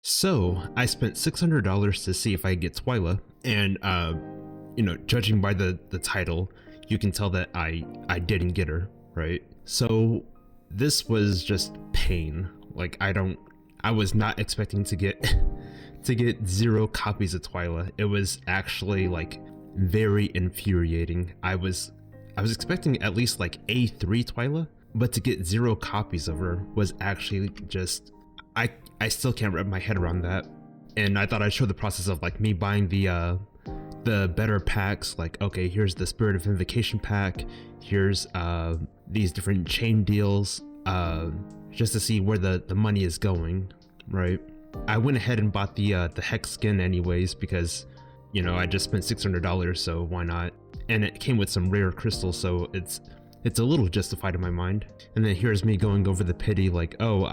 So I spent $600 to see if I could get Twyla, and judging by the title, you can tell that I didn't get her, right? So this was just pain. Like I was not expecting to get to get 0 copies of Twyla. It was actually like very infuriating. I was expecting at least like A3 Twyla, but to get 0 copies of her was actually just I still can't wrap my head around that. And I thought I'd show the process of like me buying the better packs. Like, okay, here's the Spirit of Invocation pack, here's these different chain deals, just to see where the money is going, right? I went ahead and bought the Hex skin anyways because, you know, I just spent $600, so why not? And it came with some rare crystals, so it's a little justified in my mind. And then here's me going over the pity, like, oh,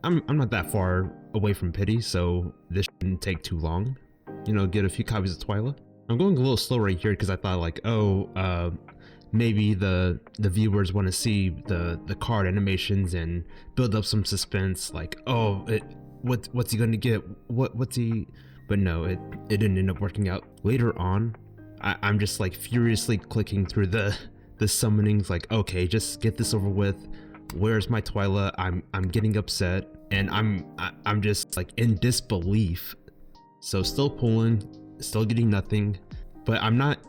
I'm not that far away from pity, so this shouldn't take too long. You know, get a few copies of Twyla. I'm going a little slow right here because I thought like, oh, maybe the viewers want to see the card animations and build up some suspense. Like, oh, what's he gonna get? What's he? But no, it didn't end up working out. Later on, I'm just like furiously clicking through the summonings. Like, okay, just get this over with. Where's my Twyla? I'm getting upset, and I'm just like in disbelief. So still pulling, still getting nothing, but I'm not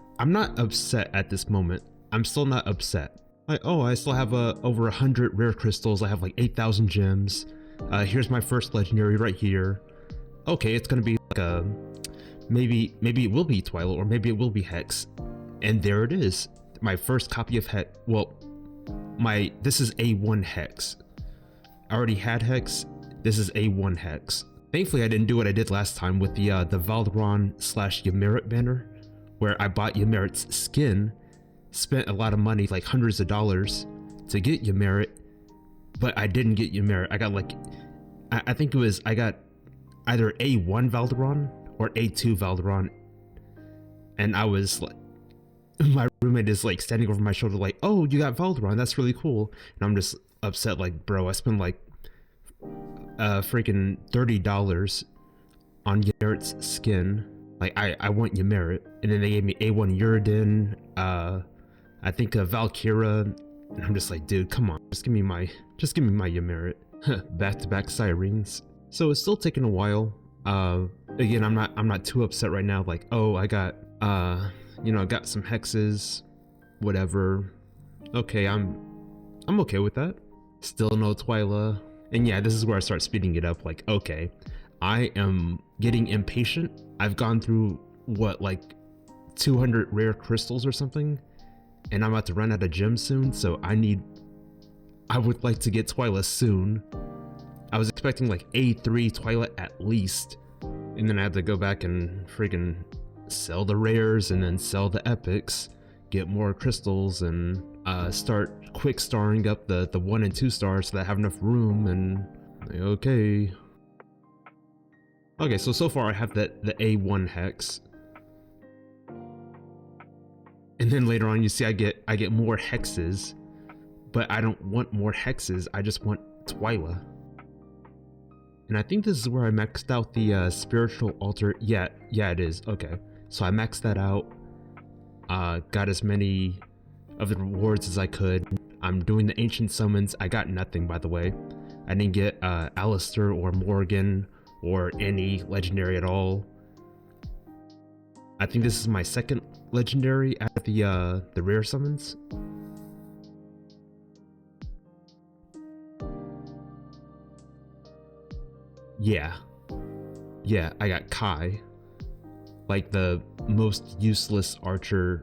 upset at this moment. I'm still not upset. Like, oh, I still have over 100 rare crystals. I have like 8,000 gems. Here's my first legendary right here. Okay, it's gonna be like a maybe it will be Twyla, or maybe it will be Hex, and there it is. My first copy of Hex. Well, this is A1 Hex. I already had Hex. This is A1 Hex. Thankfully, I didn't do what I did last time with the Valderon / Ymeric banner, where I bought Ymerit's skin, spent a lot of money, like hundreds of dollars, to get Ymeric, but I didn't get Ymeric. I got like, I think it was, I got either A1 Valderon or A2 Valderon, and I was like, my roommate is like standing over my shoulder like, oh, you got Valderon, that's really cool. And I'm just upset, like, bro, I spent like freaking $30 on Ymmeric's skin. Like, I want Ymeric. And then they gave me A1 Uridin, I think Valkyra, and I'm just like, dude, come on, just give me my Ymeric. Back-to-back sirens. So it's still taking a while. Again, I'm not too upset right now, like, oh, I got I got some hexes, whatever. Okay, I'm okay with that. Still no Twyla. And yeah, this is where I start speeding it up. Like, okay, I am getting impatient. I've gone through what, like 200 rare crystals or something, and I'm about to run out of gems soon. So I would like to get Twyla soon. I was expecting like A3 Twyla at least, and then I had to go back and freaking sell the rares and then sell the epics, get more crystals, and start quick starring up the 1 and 2 stars so that I have enough room. And okay, so far I have the A1 Hex, and then later on you see I get more hexes, but I don't want more hexes, I just want Twyla. And I think this is where I maxed out the spiritual altar. Yeah, it is. Okay, so I maxed that out, got as many of the rewards as I could. I'm doing the ancient summons. I got nothing, by the way. I didn't get Alistair or Morgan or any legendary at all. I think this is my second legendary at the rare summons. Yeah, I got Kai, like the most useless archer,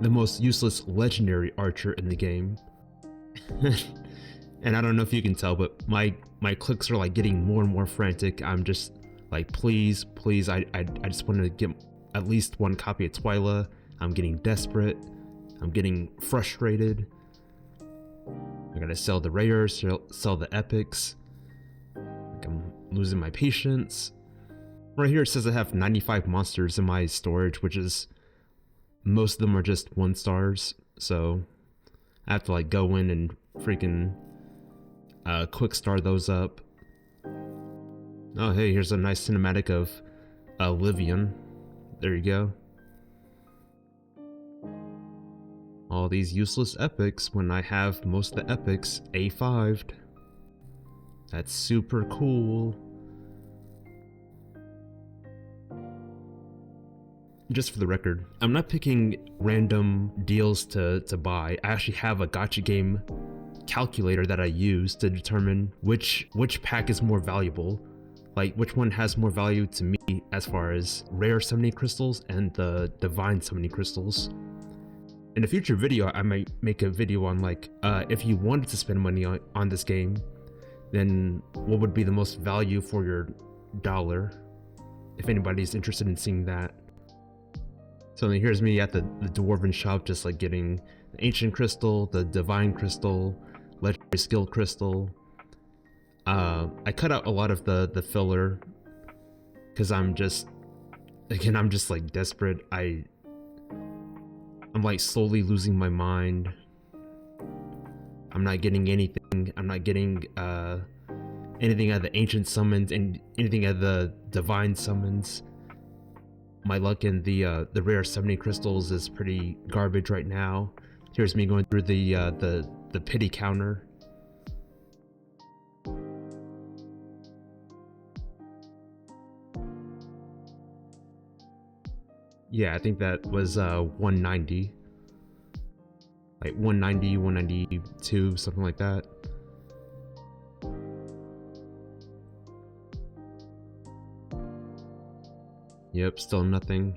the most useless legendary archer in the game. And I don't know if you can tell, but my clicks are like getting more and more frantic. I'm just like, please, I just want to get at least 1 copy of Twyla. I'm getting desperate. I'm getting frustrated. I gotta sell the rares, sell the epics. Like, I'm losing my patience. Right here it says I have 95 monsters in my storage, which is, most of them are just 1 stars, so I have to like go in and freaking quick star those up. Oh, hey, here's a nice cinematic of Livian. There you go. All these useless epics when I have most of the epics A5'd. That's super cool. Just for the record, I'm not picking random deals to buy. I actually have a gacha game calculator that I use to determine which pack is more valuable. Like which one has more value to me as far as rare summoning crystals and the divine summoning crystals. In a future video, I might make a video on like, if you wanted to spend money on this game, then what would be the most value for your dollar, if anybody's interested in seeing that. So then here's me at the dwarven shop, just like getting the ancient crystal, the divine crystal, legendary skill crystal. I cut out a lot of the filler because I'm just like desperate. I'm like slowly losing my mind. I'm not getting anything. I'm not getting anything out of the ancient summons and anything out of the divine summons. My luck in the rare summoning crystals is pretty garbage right now. Here's me going through the pity counter. Yeah, I think that was 190. Like 190, 192, something like that. Yep, still nothing.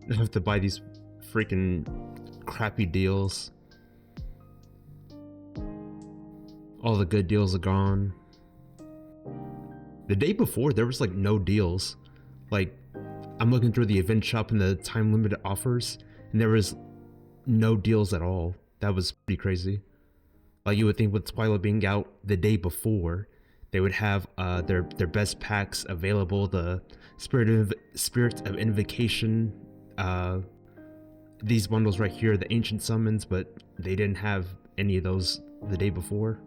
I have to buy these freaking crappy deals. All the good deals are gone. The day before, there was like no deals. Like, I'm looking through the event shop and the time limited offers, and there was no deals at all. That was pretty crazy. Like, you would think with Twyla being out the day before, they would have their best packs available. The Spirit of Invocation, these bundles right here, the Ancient Summons, but they didn't have any of those the day before.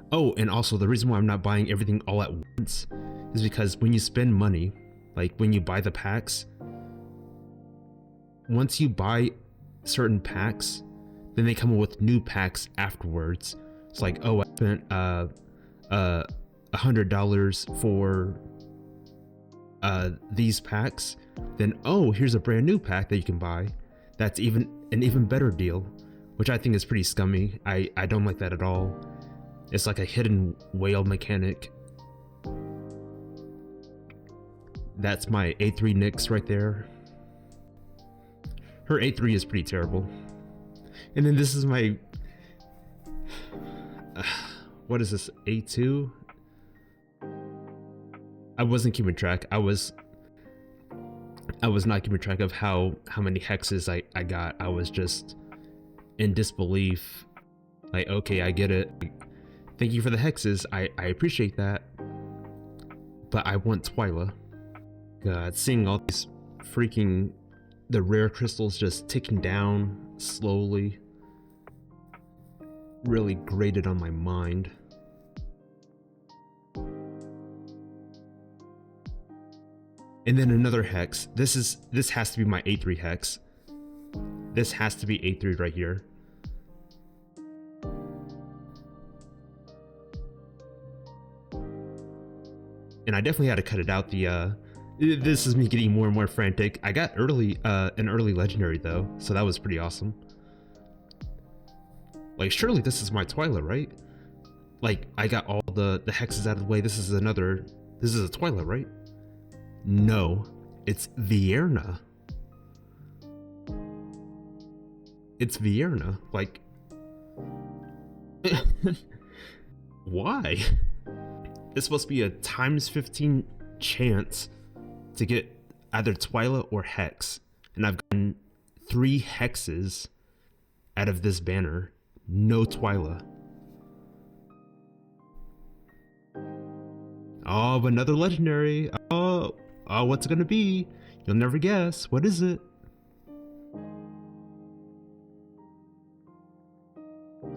Oh, and also the reason why I'm not buying everything all at once is because when you spend money, like when you buy the packs, once you buy certain packs, then they come up with new packs afterwards. It's like, oh, I spent $100 for these packs. Then, oh, here's a brand new pack that you can buy. That's an even better deal, which I think is pretty scummy. I don't like that at all. It's like a hidden whale mechanic. That's my A3 Nyx right there. Her A3 is pretty terrible. And then this is my... what is this? A2? I wasn't keeping track. I was not keeping track of how many hexes I got. I was just in disbelief. Like, okay, I get it. Thank you for the hexes. I appreciate that. But I want Twyla. God, seeing all these freaking... the rare crystals just ticking down slowly really grated on my mind. And then another hex. This has to be my A3 hex. This has to be A3 right here. And I definitely had to cut it out. This is me getting more and more frantic. I got an early legendary though, so that was pretty awesome. Like, surely this is my Twyla, right? Like, I got all the hexes out of the way. This is a Twyla, right? No, it's Vierna. It's Vierna. Like, why? It's supposed to be a times 15 chance to get either Twyla or Hex, and I've gotten 3 hexes out of this banner. No Twyla. Oh, but another legendary. Oh, what's it gonna be? You'll never guess. What is it?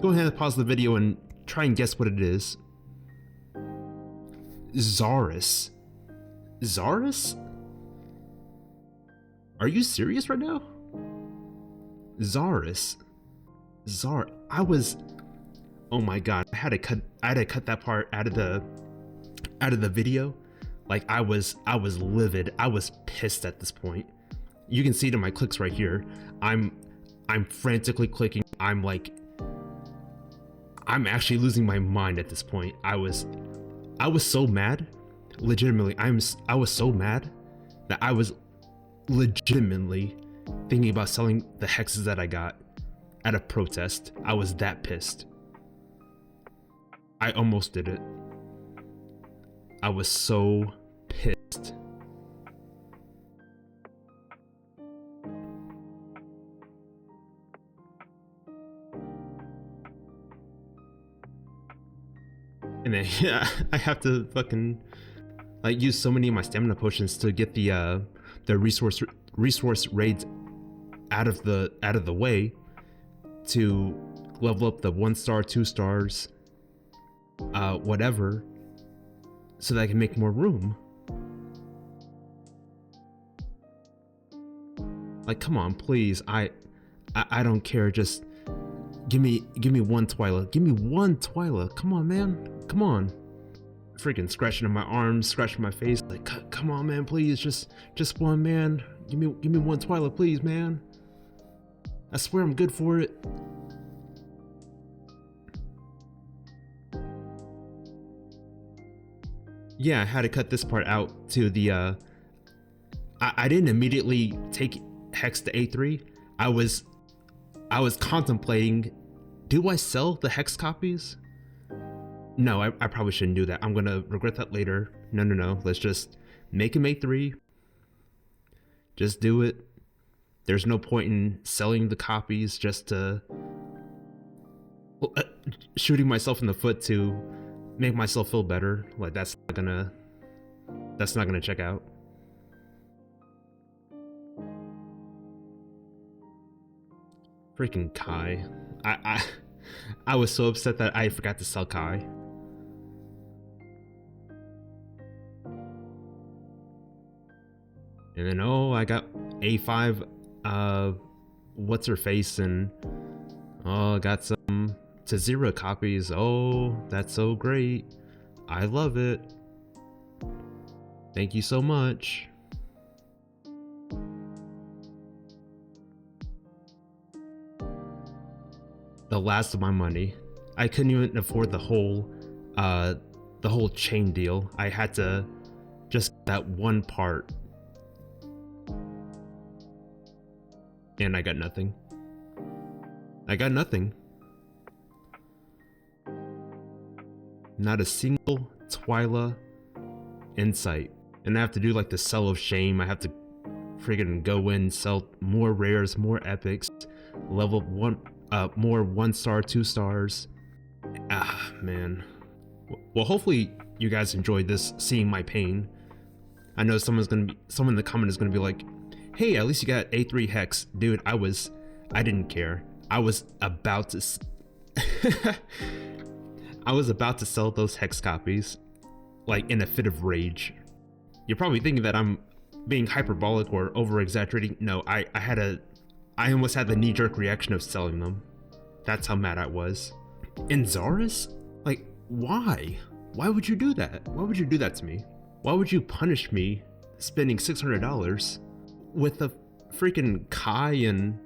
Go ahead and pause the video and try and guess what it is. Zaris. Zaris? Are you serious right now? Zaris. Oh my god, I had to cut that part out of the video. Like I was livid. I was pissed at this point. You can see it in my clicks right here. I'm frantically clicking. I'm actually losing my mind at this point. I was so mad. Legitimately, I was so mad that I was legitimately thinking about selling the hexes that I got at a protest. I was that pissed. I almost did it. I was so pissed. And then yeah, I have to fucking like use so many of my stamina potions to get the resource raids out of the way to level up the 1 star, 2 stars, whatever, so that I can make more room. Like, come on, please. I don't care. Just give me one Twyla. Give me one Twyla. Come on, man. Come on. Freaking scratching at my arms, scratching my face. Like, come on, man. Please, just one, man. Give me one Twyla, please, man. I swear I'm good for it. Yeah, I had to cut this part out to the I didn't immediately take hex to A3. I was contemplating, do I sell the hex copies? No, I probably shouldn't do that. I'm gonna regret that later. No. Let's just make him A3. Just do it. There's no point in selling the copies just to shooting myself in the foot to make myself feel better. Like that's not gonna check out. Freaking Kai. I was so upset that I forgot to sell Kai. And then I got A5 what's her face, and got some to 0 copies. Oh, that's so great. I love it. Thank you so much. The last of my money. I couldn't even afford the whole chain deal. I had to just get that one part. And I got nothing. I got nothing. Not a single Twyla in sight. And I have to do like the sell of shame. I have to friggin' go in, sell more rares, more epics, level up more 1 star, 2 stars. Ah, man. Well, hopefully you guys enjoyed this, seeing my pain. I know someone in the comment is gonna be like, hey, at least you got A3 hex. Dude, I didn't care. I was about to I was about to sell those hex copies, like in a fit of rage. You're probably thinking that I'm being hyperbolic or over exaggerating. No, I almost had the knee-jerk reaction of selling them. That's how mad I was. And Zaris? Like, why? Why would you do that? Why would you do that to me? Why would you punish me spending $600 with a freaking Kai and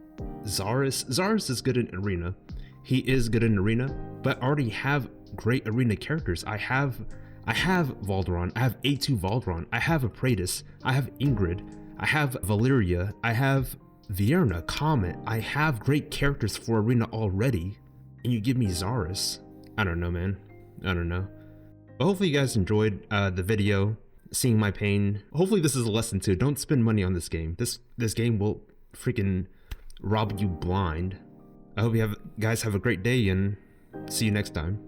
Zaris? Zaris is good in arena. He is good in arena, but I already have great arena characters. I have Valderon. I have A2 Valderon. I have Apratus. I have Ingrid. I have Valeria. I have Vierna, Comet. I have great characters for arena already, and you give me Zaris. I don't know, man. I don't know. But hopefully you guys enjoyed the video, seeing my pain. Hopefully this is a lesson too. Don't spend money on this game. This game will freaking rob you blind. I hope you guys have a great day, and see you next time.